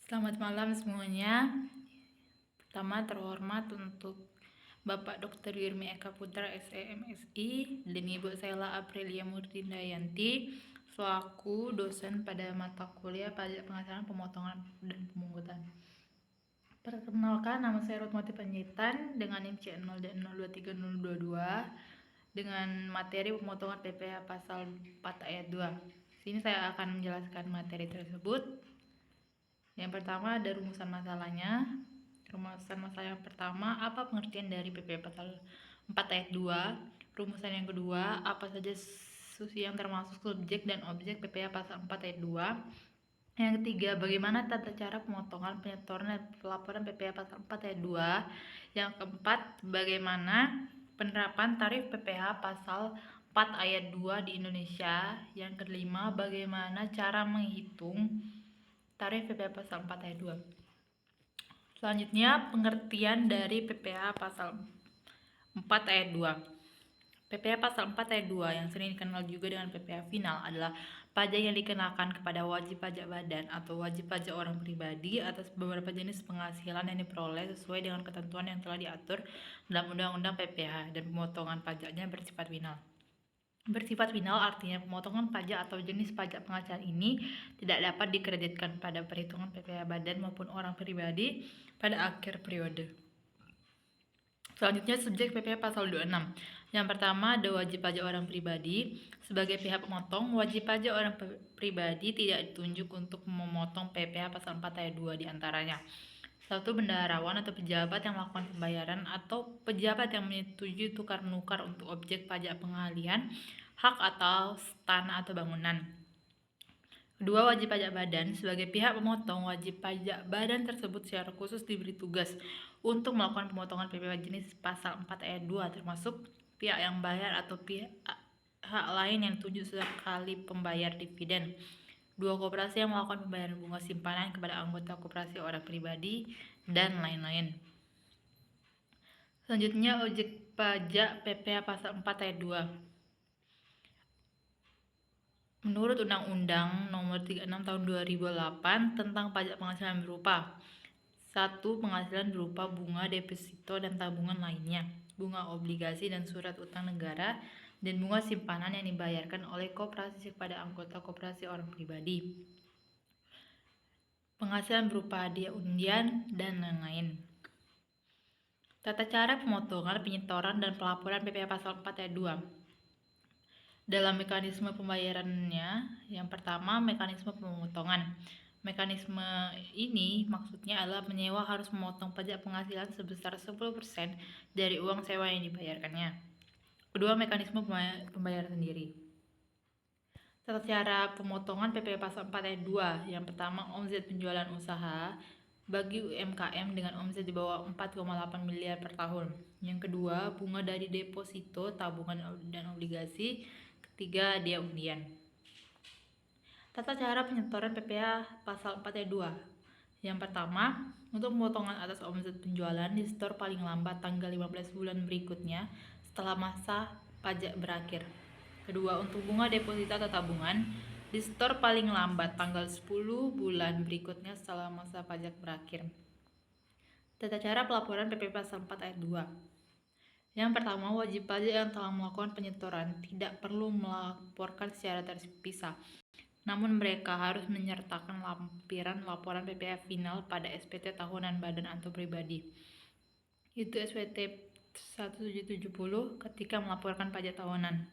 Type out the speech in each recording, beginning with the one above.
Selamat malam semuanya. Pertama terhormat untuk Bapak Dr. Wirmi Eka Putra SEMSI dan Ibu Sela Aprilia Murtindayanti selaku dosen pada mata kuliah pajak penghasilan pemotongan dan pemungutan. Perkenalkan, nama saya Rutmati Panjaitan dengan NIM C0 dan 023022 dengan materi pemotongan PPh pasal 4 ayat 2. Sini saya akan menjelaskan materi tersebut. Yang pertama ada rumusan masalahnya. Rumusan masalah yang pertama, apa pengertian dari PPh pasal 4 ayat 2? Rumusan yang kedua, apa saja yang termasuk subjek dan objek PPh pasal 4 ayat 2? Yang ketiga, bagaimana tata cara pemotongan, penyetoran, dan pelaporan PPh pasal 4 ayat 2? Yang keempat, bagaimana penerapan tarif PPh pasal 4 ayat 2 di Indonesia? Yang kelima, bagaimana cara menghitung tarif PPh pasal 4 ayat 2. Selanjutnya, pengertian dari PPh pasal 4 ayat 2. PPh pasal 4 ayat 2 yang sering dikenal juga dengan PPh final adalah pajak yang dikenakan kepada wajib pajak badan atau wajib pajak orang pribadi atas beberapa jenis penghasilan yang diperoleh sesuai dengan ketentuan yang telah diatur dalam Undang-Undang PPh, dan pemotongan pajaknya bersifat final. Bersifat final artinya pemotongan pajak atau jenis pajak penghasilan ini tidak dapat dikreditkan pada perhitungan PPh badan maupun orang pribadi pada akhir periode. Selanjutnya, subjek PPh pasal 26. Yang pertama ada wajib pajak orang pribadi. Sebagai pihak pemotong, wajib pajak orang pribadi tidak ditunjuk untuk memotong PPh pasal 4 ayat 2 diantaranya. 1. Bendaharawan atau pejabat yang melakukan pembayaran atau pejabat yang menyetujui tukar-menukar untuk objek pajak pengalihan hak atau tanah atau bangunan. 2. Wajib pajak badan. Sebagai pihak pemotong, wajib pajak badan tersebut secara khusus diberi tugas untuk melakukan pemotongan PPh jenis pasal 4 ayat 2 termasuk pihak yang bayar atau pihak lain yang ditunjuk sekali pembayar dividen. 2. Koperasi yang melakukan pembayaran bunga simpanan kepada anggota koperasi orang pribadi, dan lain-lain. Selanjutnya, objek pajak PPh pasal 4 ayat 2. Menurut Undang-Undang Nomor 36 Tahun 2008 tentang pajak penghasilan berupa 1. Penghasilan berupa bunga deposito dan tabungan lainnya, bunga obligasi dan surat utang negara, dan bunga simpanan yang dibayarkan oleh koperasi kepada anggota koperasi orang pribadi. Penghasilan berupa hadiah undian, dan lain-lain. Tata cara pemotongan, penyetoran, dan pelaporan PPh pasal 4 ayat 2. Dalam mekanisme pembayarannya, yang pertama mekanisme pemotongan. Mekanisme ini maksudnya adalah penyewa harus memotong pajak penghasilan sebesar 10% dari uang sewa yang dibayarkannya. Kedua, mekanisme pembayaran sendiri. Tata cara pemotongan PPh pasal 4 ayat 2. Yang pertama, omset penjualan usaha bagi UMKM dengan omset di bawah 4,8 miliar per tahun. Yang kedua, bunga dari deposito, tabungan, dan obligasi. Ketiga, hadiah undian. Tata cara penyetoran PPh pasal 4 ayat 2. Yang pertama, untuk pemotongan atas omset penjualan disetor paling lambat tanggal 15 bulan berikutnya setelah masa pajak berakhir. Kedua, untuk bunga deposito atau tabungan disetor paling lambat tanggal 10 bulan berikutnya setelah masa pajak berakhir. Tata cara pelaporan PPh pasal 4 ayat 2. Yang pertama, wajib pajak yang telah melakukan penyetoran tidak perlu melaporkan secara terpisah, namun mereka harus menyertakan lampiran laporan PPh final pada SPT tahunan badan atau pribadi, itu SPT 1770 ketika melaporkan pajak tahunan.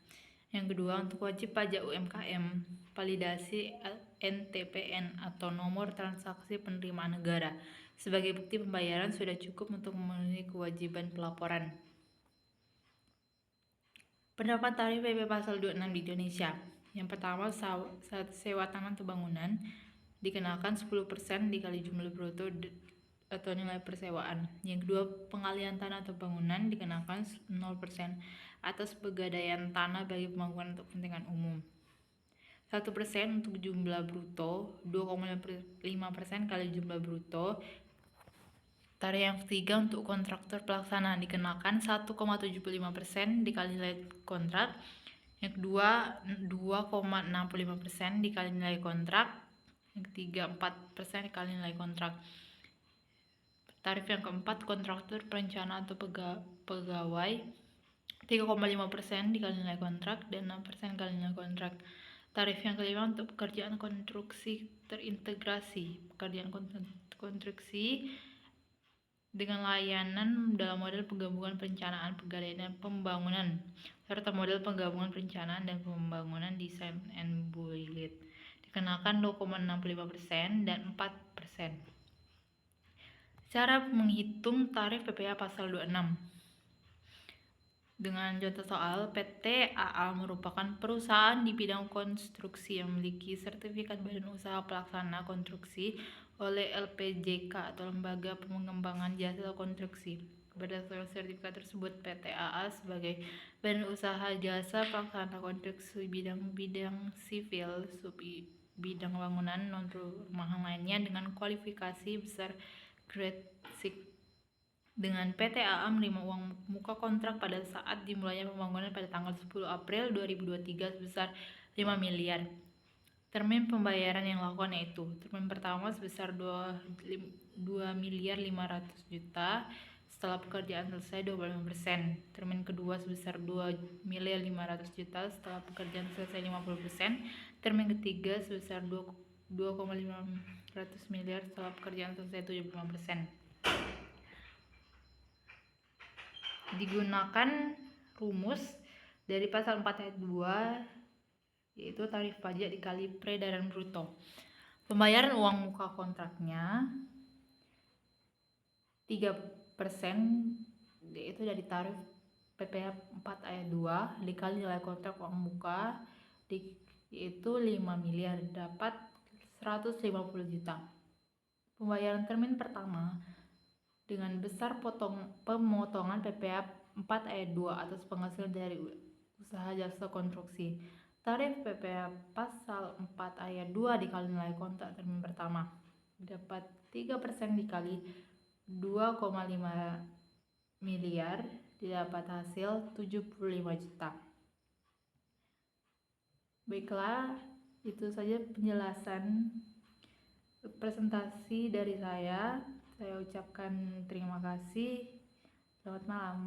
Yang kedua, untuk wajib pajak UMKM, validasi NTPN atau nomor transaksi penerimaan negara sebagai bukti pembayaran sudah cukup untuk memenuhi kewajiban pelaporan. Penerapan tarif PPh pasal 26 di Indonesia. Yang pertama, saat sewa tanah atau bangunan dikenakan 10% dikali jumlah bruto atau nilai persewaan. Yang kedua, pengalihan tanah atau bangunan dikenakan 0% atas pegadaian tanah bagi pembangunan untuk kepentingan umum. 1% untuk jumlah bruto, 2,5% kali jumlah bruto. Tarif yang ketiga, untuk kontraktor pelaksana dikenakan 1,75% dikali nilai kontrak. Yang kedua, 2,65% dikali nilai kontrak. Yang ketiga 4% dikali nilai kontrak. Tarif yang keempat, kontraktor, perencana atau pegawai 3,5% dikali nilai kontrak dan 6% kali nilai kontrak. Tarif yang kelima untuk pekerjaan konstruksi terintegrasi. Pekerjaan konstruksi dengan layanan dalam model penggabungan perencanaan, pegadaian, dan pembangunan, serta model penggabungan perencanaan dan pembangunan desain and build dikenakan 0,65% dan 4%. Cara menghitung tarif PPh pasal 26. Dengan contoh soal, PT AA merupakan perusahaan di bidang konstruksi yang memiliki sertifikat Badan Usaha Pelaksana Konstruksi oleh LPJK atau Lembaga Pengembangan Jasa Konstruksi. Berdasarkan sertifikat tersebut, PT AA sebagai Badan Usaha Jasa Pelaksana Konstruksi bidang sipil, sub bidang bangunan, non perumahan lainnya dengan kualifikasi besar grade 6 dengan PT AA menerima uang muka kontrak pada saat dimulainya pembangunan pada tanggal 10 April 2023 sebesar 5 miliar. Termin pembayaran yang dilakukan yaitu termin pertama sebesar 2.500.000.000 setelah pekerjaan selesai 25%. Termin kedua sebesar 2.500.000.000 setelah pekerjaan selesai 50%. Termin ketiga sebesar 2,500 miliar setelah pekerjaan selesai 75%. Digunakan rumus dari pasal 4 ayat 2, yaitu tarif pajak dikali peredaran bruto. Pembayaran uang muka kontraknya 3%, yaitu dari tarif PPh 4 ayat 2 dikali nilai kontrak uang muka yaitu 5 miliar, dapat 150 juta. Pembayaran termin pertama dengan besar pemotongan PPh 4 ayat 2 atas penghasilan dari usaha jasa konstruksi. Tarif PPh pasal 4 ayat 2 dikali nilai kontrak termin pertama, dapat 3% dikali 2,5 miliar, didapat hasil 75 juta. Baiklah, itu saja penjelasan presentasi dari saya. Saya ucapkan terima kasih. Selamat malam.